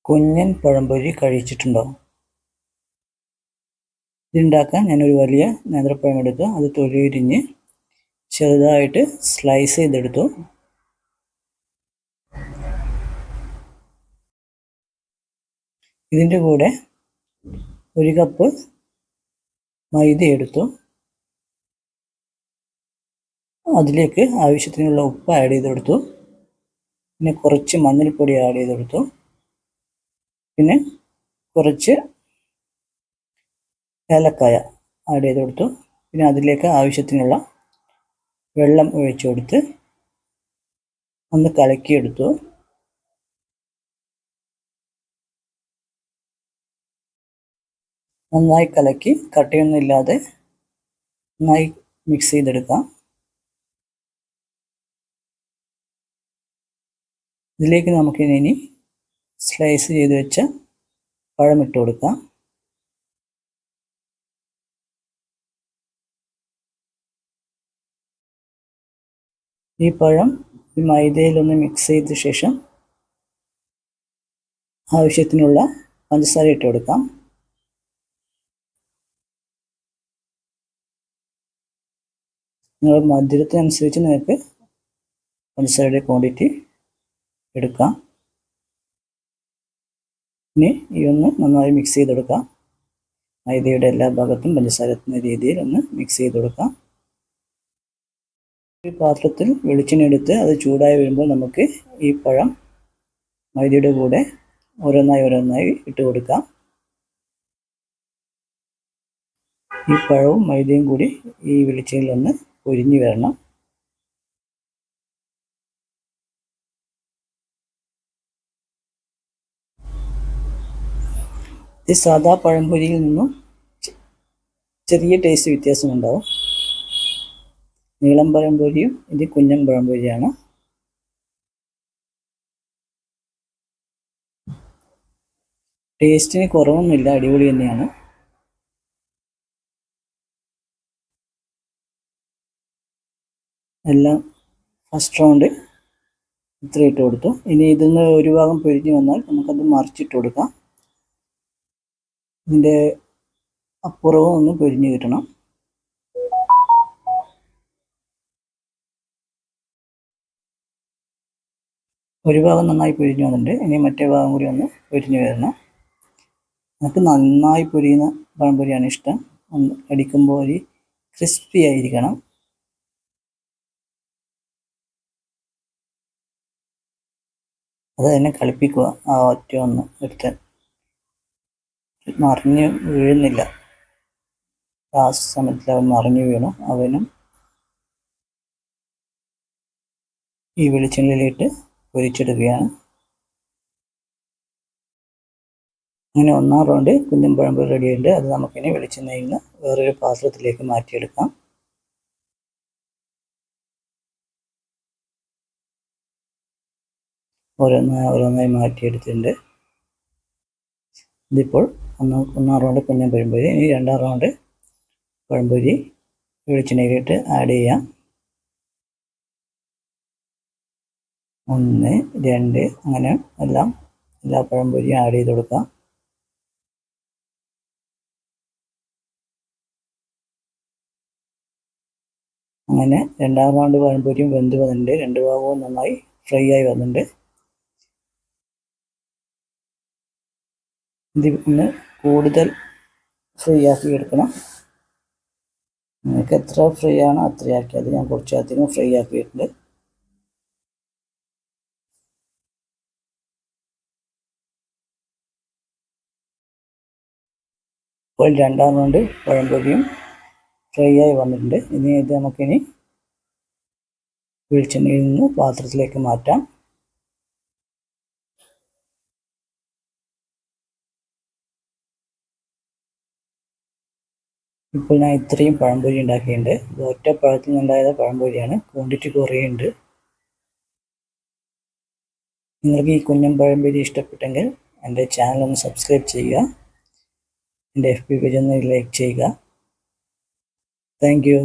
കുഞ്ഞൻ പഴംപൊരി കഴിച്ചിട്ടുണ്ടോ? ഇതുണ്ടാക്കാൻ ഞാനൊരു വലിയ നേന്ത്രപ്പഴം എടുത്തു. അത് തൊലിയുരിഞ്ഞ് ചെറുതായിട്ട് സ്ലൈസ് ചെയ്തെടുത്തു. ഇതിൻ്റെ കൂടെ 1 കപ്പ് മൈദ എടുത്തു. അതിലേക്ക് ആവശ്യത്തിനുള്ള ഉപ്പ് ആഡ് ചെയ്ത് കൊടുത്തു. പിന്നെ കുറച്ച് മഞ്ഞൾപ്പൊടി ആഡ് ചെയ്ത് കൊടുത്തു. പിന്നെ കുറച്ച് ഏലക്കായ ആഡ് ചെയ്ത് കൊടുത്തു. പിന്നെ അതിലേക്ക് ആവശ്യത്തിനുള്ള വെള്ളം ഒഴിച്ചു കൊടുത്ത് ഒന്ന് കലക്കിയെടുത്തു. നന്നായി കലക്കി കട്ടയൊന്നും ഇല്ലാതെ നന്നായി മിക്സ് ചെയ്തെടുക്കാം. ഇതിലേക്ക് നമുക്കിനി സ്ലൈസ് ചെയ്ത് വെച്ച പഴം ഇട്ട് കൊടുക്കാം. ഈ പഴം ഈ മൈദയിലൊന്ന് മിക്സ് ചെയ്ത ശേഷം ആവശ്യത്തിനുള്ള പഞ്ചസാര ഇട്ട് കൊടുക്കാം. നിങ്ങളുടെ മധുരത്തിനനുസരിച്ച് നിങ്ങൾക്ക് പഞ്ചസാരയുടെ ക്വാണ്ടിറ്റി എടുക്കാം. ഇനി ഈ ഒന്ന് നന്നായി മിക്സ് ചെയ്തെടുക്കാം. മൈദയുടെ എല്ലാ ഭാഗത്തും പഞ്ചസാര എത്തുന്ന രീതിയിൽ ഒന്ന് മിക്സ് ചെയ്ത് കൊടുക്കാം. ഒരു പാത്രത്തിൽ വെളിച്ചെണ്ണ എടുത്ത് അത് ചൂടായി വരുമ്പോൾ നമുക്ക് ഈ പഴം മൈദയുടെ കൂടെ ഓരോന്നായി ഇട്ട് കൊടുക്കാം. ഈ പഴവും മൈദയും കൂടി ഈ വെളിച്ചെണ്ണയിൽ ഒന്ന് പൊരിഞ്ഞു വരണം. ഈ സാദാ പഴംപൊരിയിൽ നിന്നും ചെറിയ ടേസ്റ്റ് വ്യത്യാസമുണ്ടാവും. നീളം പഴംപൊരിയും ഇത് കുഞ്ഞൻ പഴംപൊരിയാണ്. ടേസ്റ്റിന് കുറവൊന്നുമില്ല, അടിപൊളി തന്നെയാണ്. എല്ലാം ഫസ്റ്റ് റൗണ്ട് ഇത്ര ഇട്ട് കൊടുത്തു. ഇനി ഇതിന്ന് ഒരു ഭാഗം പൊരിഞ്ഞ് വന്നാൽ നമുക്കത് മറിച്ചിട്ട് കൊടുക്കാം. ഇതിൻ്റെ അപ്പുറവും ഒന്ന് പൊരിഞ്ഞ് കിട്ടണം. ഒരു ഭാഗം നന്നായി പൊരിഞ്ഞ് വന്നിട്ടുണ്ട്. ഇനി മറ്റേ ഭാഗം കൂടി ഒന്ന് പൊരിഞ്ഞ് വരണം. നമുക്ക് നന്നായി പൊരിയുന്ന പഴംപൊരിയാണ് ഇഷ്ടം. ഒന്ന് അടിക്കുമ്പോൾ ഒരു ക്രിസ്പി ആയിരിക്കണം. അത് തന്നെ കളിപ്പിക്കുക. ആ ഒറ്റ ഒന്ന് എടുത്ത് മറിഞ്ഞ് വീഴുന്നില്ല. ആ സമയത്തിൽ അവൻ മറിഞ്ഞു വീണു. അവനും ഈ വെളിച്ചെണ്ണയിലിട്ട് പൊരിച്ചെടുക്കുകയാണ്. അങ്ങനെ ഒന്നാം റൗണ്ട് കുഞ്ഞൻ പഴംപൊരി റെഡിയുണ്ട്. അത് നമുക്കിനി വെളിച്ചെണ്ണയിൽ നിന്ന് വേറൊരു പാത്രത്തിലേക്ക് മാറ്റിയെടുക്കാം. ഓരോന്നായി മാറ്റിയെടുത്തിട്ടുണ്ട്. ഇതിപ്പോൾ ഒന്നാം റൗണ്ട് കുഞ്ഞൻ പഴംപൊരി. ഇനി രണ്ടാം റൗണ്ട് പഴംപൊരി വെളിച്ചെണ്ണയിലിട്ട് ആഡ് ചെയ്യാം. 1, 2 അങ്ങനെ എല്ലാ പഴംപൊരിയും ആഡ് ചെയ്ത് കൊടുക്കാം. അങ്ങനെ രണ്ടാം റൗണ്ട് പഴംപൊരിയും വെന്ത് വന്നിട്ടുണ്ട്. രണ്ട് ഭാഗവും നന്നായി ഫ്രൈ ആയി വന്നിട്ടുണ്ട്. ഇതിന് കൂടുതൽ ഫ്രൈ ആക്കി എടുക്കണം. നിങ്ങൾക്ക് എത്ര ഫ്രൈ ആണോ അത്രയാക്കി. അത് ഞാൻ കുറച്ചധികം ഫ്രൈ ആക്കിയിട്ടുണ്ട്. ഇപ്പോൾ രണ്ടാം റൗണ്ട് പഴംപൊരിയും ഫ്രൈ ആയി വന്നിട്ടുണ്ട്. ഇനി ഇത് നമുക്കിനി വെളിച്ചെണ്ണയിൽ നിന്ന് പാത്രത്തിലേക്ക് മാറ്റാം. ഇപ്പോൾ ഞാൻ ഇത്രയും പഴംപൊരി ഉണ്ടാക്കിയിട്ടുണ്ട്. ഇത് ഒറ്റ പഴത്തിൽ നിന്നുണ്ടായ പഴംപൊരിയാണ്. ക്വാണ്ടിറ്റി കുറേയുണ്ട്. നിങ്ങൾക്ക് ഈ കുഞ്ഞൻ പഴംപൊരി ഇഷ്ടപ്പെട്ടെങ്കിൽ എൻ്റെ ചാനൽ ഒന്ന് സബ്സ്ക്രൈബ് ചെയ്യുക. എൻ്റെ FB പേജ് ഒന്ന് ലൈക്ക് ചെയ്യുക. Thank you.